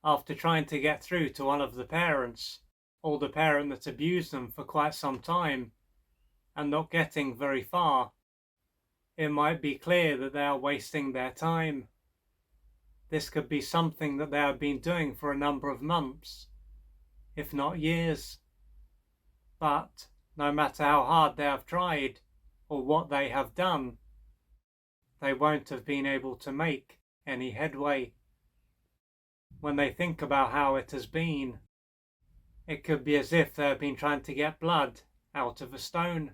after trying to get through to one of the parents, or the parent that abused them for quite some time, and not getting very far, it might be clear that they are wasting their time. This could be something that they have been doing for a number of months, if not years. But no matter how hard they have tried, or what they have done, they won't have been able to make any headway. When they think about how it has been, it could be as if they have been trying to get blood out of a stone.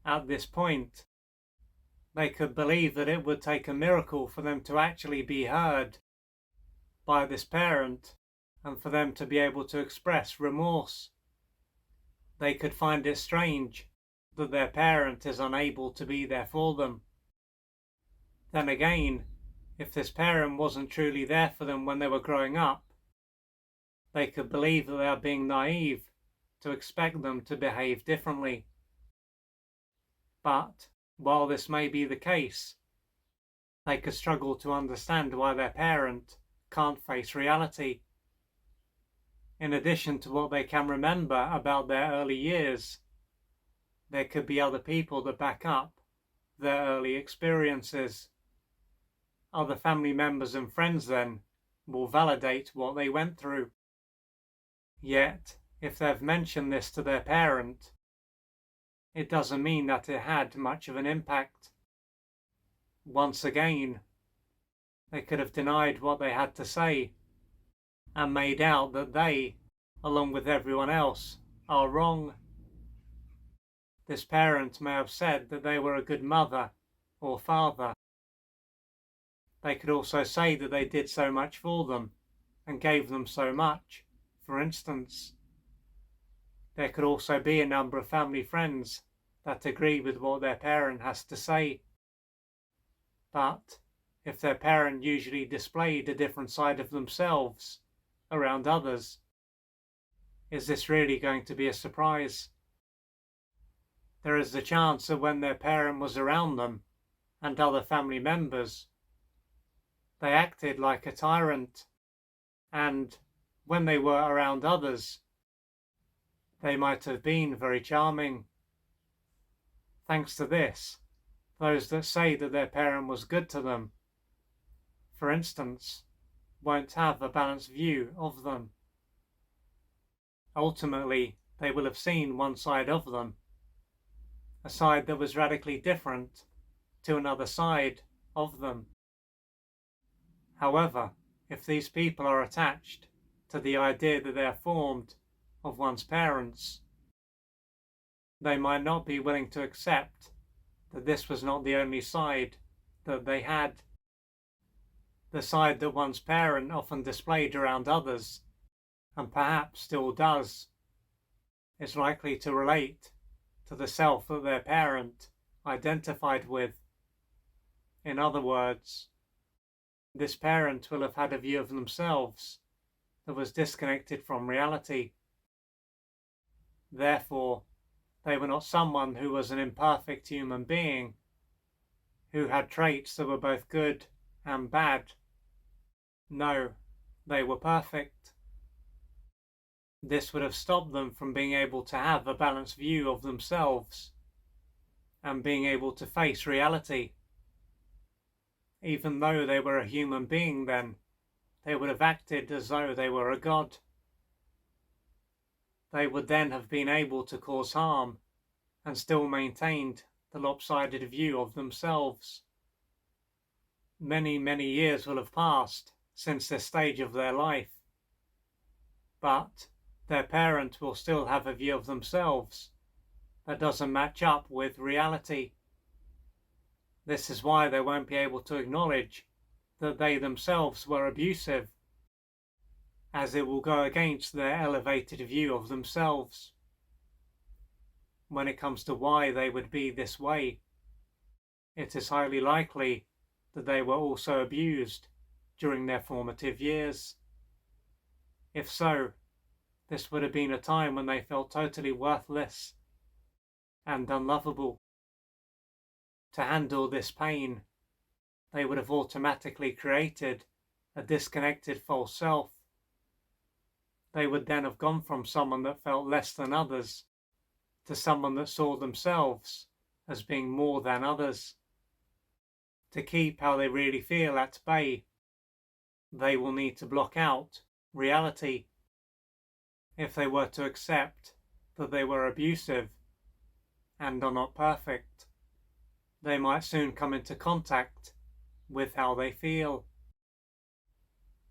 At this point, they could believe that it would take a miracle for them to actually be heard by this parent and for them to be able to express remorse. They could find it strange that their parent is unable to be there for them. Then again, if this parent wasn't truly there for them when they were growing up, they could believe that they are being naive to expect them to behave differently. But while this may be the case, they could struggle to understand why their parent can't face reality. In addition to what they can remember about their early years, there could be other people that back up their early experiences. Other family members and friends then will validate what they went through. Yet, if they've mentioned this to their parent, it doesn't mean that it had much of an impact. Once again, they could have denied what they had to say and made out that they, along with everyone else, are wrong. This parent may have said that they were a good mother or father. They could also say that they did so much for them and gave them so much, for instance. There could also be a number of family friends that agree with what their parent has to say. But if their parent usually displayed a different side of themselves around others, is this really going to be a surprise? There is the chance that when their parent was around them and other family members, they acted like a tyrant, and when they were around others, they might have been very charming. Thanks to this, those that say that their parent was good to them, for instance, won't have a balanced view of them. Ultimately, they will have seen one side of them, a side that was radically different to another side of them. However, if these people are attached to the idea that they are formed of one's parents, they might not be willing to accept that this was not the only side that they had. The side that one's parent often displayed around others, and perhaps still does, is likely to relate to the self that their parent identified with. In other words, this parent will have had a view of themselves that was disconnected from reality. Therefore, they were not someone who was an imperfect human being, who had traits that were both good and bad. No, they were perfect. This would have stopped them from being able to have a balanced view of themselves and being able to face reality. Even though they were a human being then, they would have acted as though they were a god. They would then have been able to cause harm and still maintained the lopsided view of themselves. Many, many years will have passed since this stage of their life, but their parent will still have a view of themselves that doesn't match up with reality. This is why they won't be able to acknowledge that they themselves were abusive, as it will go against their elevated view of themselves. When it comes to why they would be this way, it is highly likely that they were also abused during their formative years. If so, this would have been a time when they felt totally worthless and unlovable. To handle this pain, they would have automatically created a disconnected false self. They would then have gone from someone that felt less than others to someone that saw themselves as being more than others. To keep how they really feel at bay, they will need to block out reality. If they were to accept that they were abusive and are not perfect, they might soon come into contact with how they feel.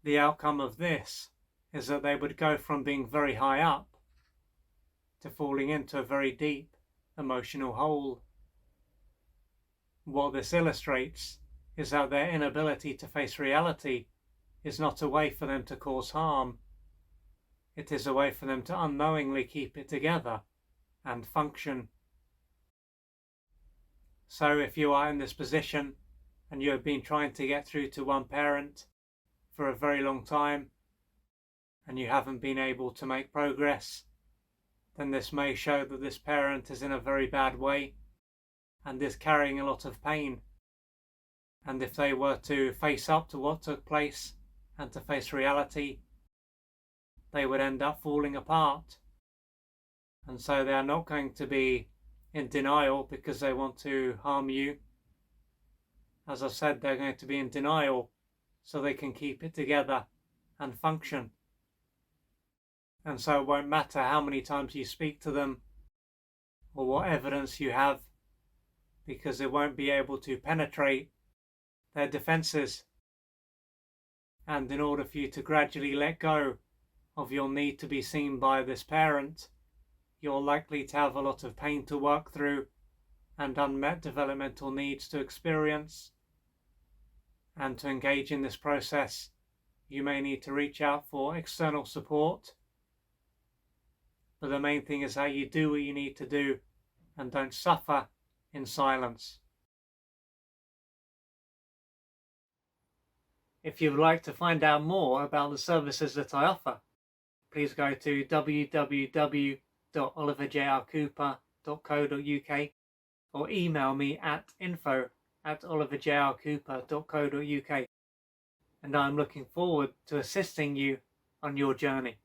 The outcome of this is that they would go from being very high up to falling into a very deep emotional hole. What this illustrates is that their inability to face reality is not a way for them to cause harm. It is a way for them to unknowingly keep it together and function. So if you are in this position and you have been trying to get through to one parent for a very long time and you haven't been able to make progress, then this may show that this parent is in a very bad way and is carrying a lot of pain. And if they were to face up to what took place and to face reality, they would end up falling apart. And so they are not going to be in denial because they want to harm you. As I said, they're going to be in denial so they can keep it together and function. And so it won't matter how many times you speak to them or what evidence you have, because it won't be able to penetrate their defenses. And in order for you to gradually let go of your need to be seen by this parent, you're likely to have a lot of pain to work through and unmet developmental needs to experience. And to engage in this process, you may need to reach out for external support. But the main thing is that you do what you need to do and don't suffer in silence. If you would like to find out more about the services that I offer, please go to www.oliverjrcooper.co.uk or email me at info@oliverjrcooper.co.uk, and I'm looking forward to assisting you on your journey.